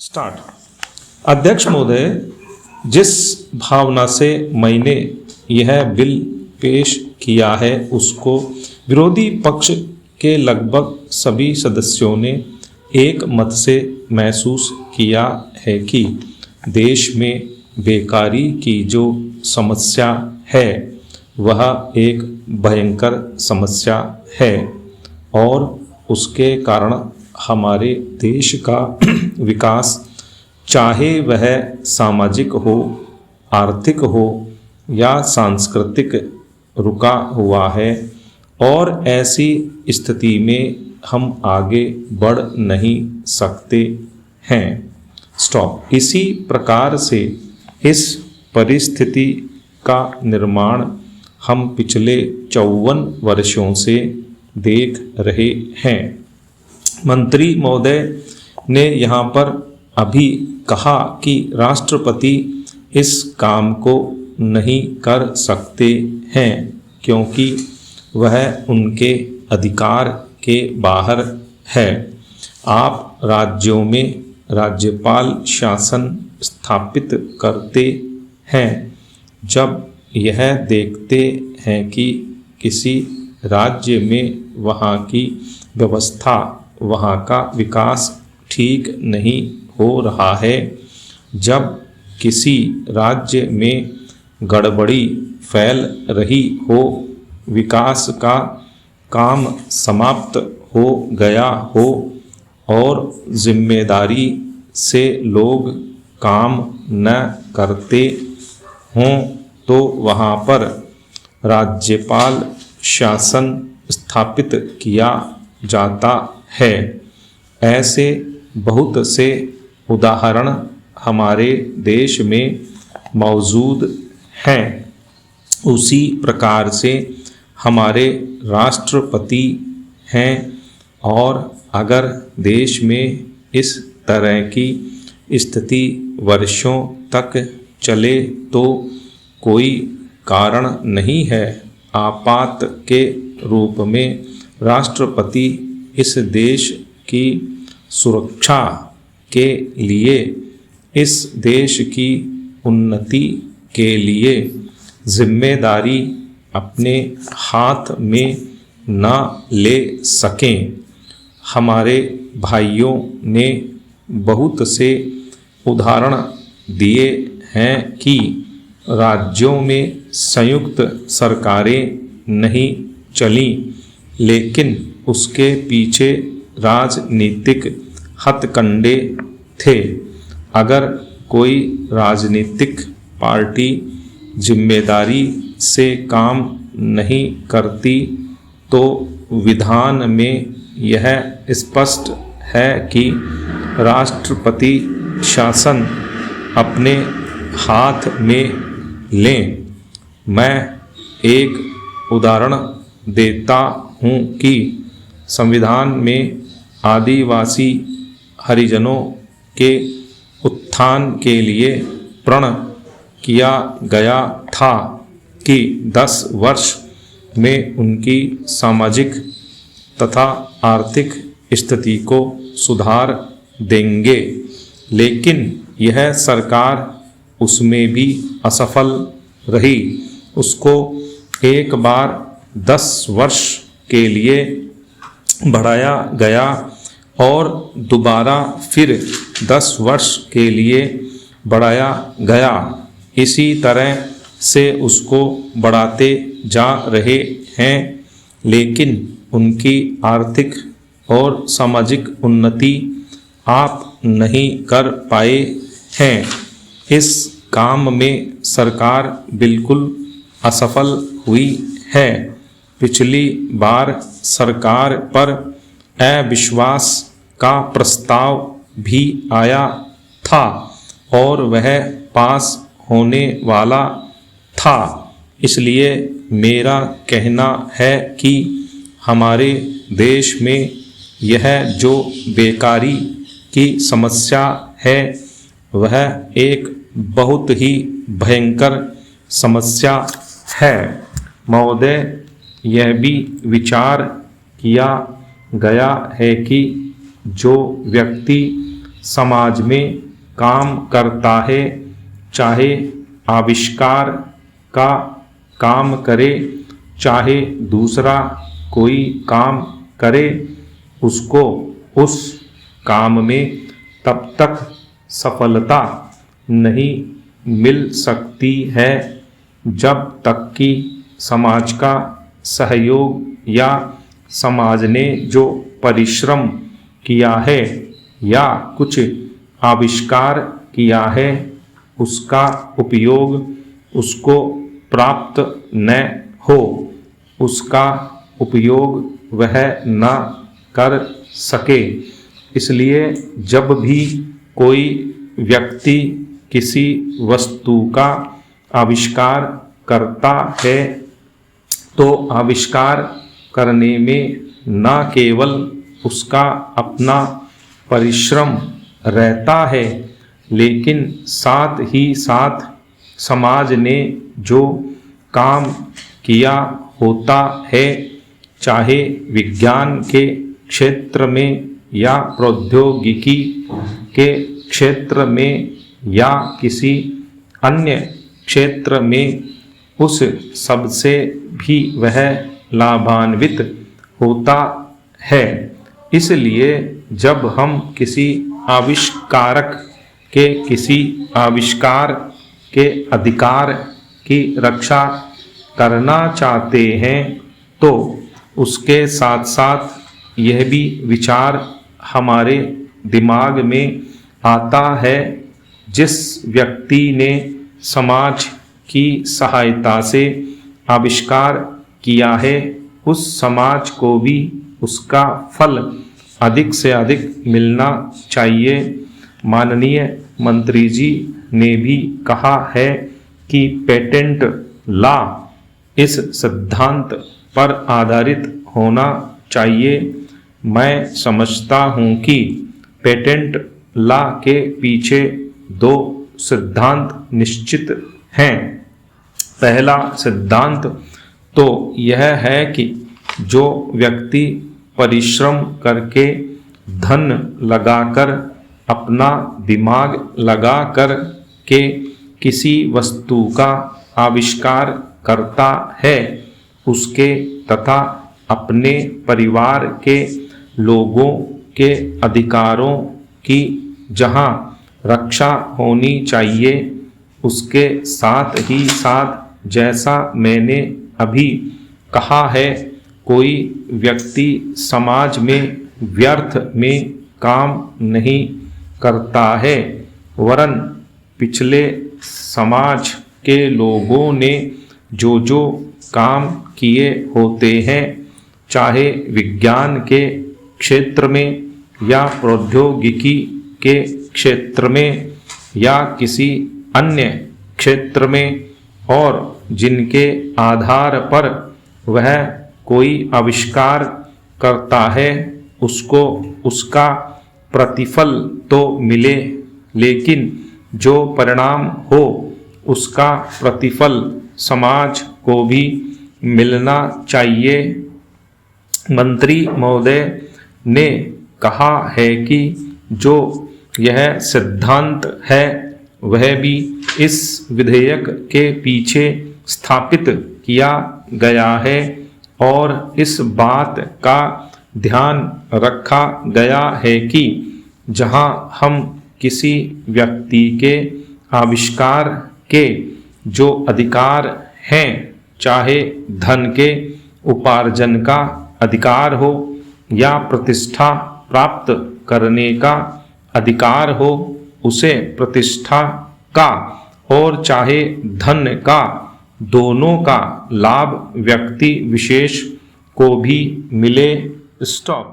Start. अध्यक्ष महोदय, जिस भावना से मैंने यह बिल पेश किया है उसको विरोधी पक्ष के लगभग सभी सदस्यों ने एक मत से महसूस किया है कि देश में बेकारी की जो समस्या है वह एक भयंकर समस्या है और उसके कारण हमारे देश का विकास, चाहे वह सामाजिक हो, आर्थिक हो या सांस्कृतिक, रुका हुआ है और ऐसी स्थिति में हम आगे बढ़ नहीं सकते हैं। स्टॉप। इसी प्रकार से इस परिस्थिति का निर्माण हम पिछले 54 वर्षों से देख रहे हैं। मंत्री महोदय ने यहाँ पर अभी कहा कि राष्ट्रपति इस काम को नहीं कर सकते हैं क्योंकि वह उनके अधिकार के बाहर है। आप राज्यों में राज्यपाल शासन स्थापित करते हैं। जब यह देखते हैं कि किसी राज्य में वहाँ की व्यवस्था, वहाँ का विकास ठीक नहीं हो रहा है, जब किसी राज्य में गड़बड़ी फैल रही हो, विकास का काम समाप्त हो गया हो और जिम्मेदारी से लोग काम न करते हों तो वहाँ पर राज्यपाल शासन स्थापित किया जाता है। ऐसे बहुत से उदाहरण हमारे देश में मौजूद हैं। उसी प्रकार से हमारे राष्ट्रपति हैं और अगर देश में इस तरह की स्थिति वर्षों तक चले तो कोई कारण नहीं है आपात के रूप में राष्ट्रपति इस देश की सुरक्षा के लिए, इस देश की उन्नति के लिए जिम्मेदारी अपने हाथ में न ले सकें। हमारे भाइयों ने बहुत से उदाहरण दिए हैं कि राज्यों में संयुक्त सरकारें नहीं चलीं, लेकिन उसके पीछे राजनीतिक हथकंडे थे। अगर कोई राजनीतिक पार्टी जिम्मेदारी से काम नहीं करती तो विधान में यह स्पष्ट है कि राष्ट्रपति शासन अपने हाथ में लें। मैं एक उदाहरण देता हूँ कि संविधान में आदिवासी हरिजनों के उत्थान के लिए प्रण किया गया था कि 10 वर्ष में उनकी सामाजिक तथा आर्थिक स्थिति को सुधार देंगे, लेकिन यह सरकार उसमें भी असफल रही। उसको एक बार 10 वर्ष के लिए बढ़ाया गया और दोबारा फिर 10 वर्ष के लिए बढ़ाया गया। इसी तरह से उसको बढ़ाते जा रहे हैं, लेकिन उनकी आर्थिक और सामाजिक उन्नति आप नहीं कर पाए हैं। इस काम में सरकार बिल्कुल असफल हुई है। पिछली बार सरकार पर अविश्वास का प्रस्ताव भी आया था और वह पास होने वाला था। इसलिए मेरा कहना है कि हमारे देश में यह जो बेकारी की समस्या है वह एक बहुत ही भयंकर समस्या है। महोदय, यह भी विचार किया गया है कि जो व्यक्ति समाज में काम करता है, चाहे आविष्कार का काम करे, चाहे दूसरा कोई काम करे, उसको उस काम में तब तक सफलता नहीं मिल सकती है जब तक कि समाज का सहयोग या समाज ने जो परिश्रम किया है या कुछ आविष्कार किया है उसका उपयोग उसको प्राप्त न हो, उसका उपयोग वह न कर सके। इसलिए जब भी कोई व्यक्ति किसी वस्तु का आविष्कार करता है तो आविष्कार करने में न केवल उसका अपना परिश्रम रहता है, लेकिन साथ ही साथ समाज ने जो काम किया होता है, चाहे विज्ञान के क्षेत्र में या प्रौद्योगिकी के क्षेत्र में या किसी अन्य क्षेत्र में, उस सब से भी वह लाभान्वित होता है। इसलिए जब हम किसी आविष्कारक के किसी आविष्कार के अधिकार की रक्षा करना चाहते हैं तो उसके साथ साथ यह भी विचार हमारे दिमाग में आता है, जिस व्यक्ति ने समाज की सहायता से आविष्कार किया है उस समाज को भी उसका फल अधिक से अधिक मिलना चाहिए। माननीय मंत्री जी ने भी कहा है कि पेटेंट लॉ इस सिद्धांत पर आधारित होना चाहिए। मैं समझता हूँ कि पेटेंट लॉ के पीछे दो सिद्धांत निश्चित हैं। पहला सिद्धांत तो यह है कि जो व्यक्ति परिश्रम करके धन लगाकर अपना दिमाग लगाकर के किसी वस्तु का आविष्कार करता है उसके तथा अपने परिवार के लोगों के अधिकारों की जहां रक्षा होनी चाहिए, उसके साथ ही साथ जैसा मैंने अभी कहा है, कोई व्यक्ति समाज में व्यर्थ में काम नहीं करता है, वरन पिछले समाज के लोगों ने जो जो काम किए होते हैं, चाहे विज्ञान के क्षेत्र में या प्रौद्योगिकी के क्षेत्र में या किसी अन्य क्षेत्र में, और जिनके आधार पर वह कोई आविष्कार करता है उसको उसका प्रतिफल तो मिले, लेकिन जो परिणाम हो उसका प्रतिफल समाज को भी मिलना चाहिए। मंत्री महोदय ने कहा है कि जो यह सिद्धांत है वह भी इस विधेयक के पीछे स्थापित किया गया है और इस बात का ध्यान रखा गया है कि जहां हम किसी व्यक्ति के आविष्कार के जो अधिकार हैं, चाहे धन के उपार्जन का अधिकार हो या प्रतिष्ठा प्राप्त करने का अधिकार हो, उसे प्रतिष्ठा का और चाहे धन का, दोनों का लाभ व्यक्ति विशेष को भी मिले। स्टॉप।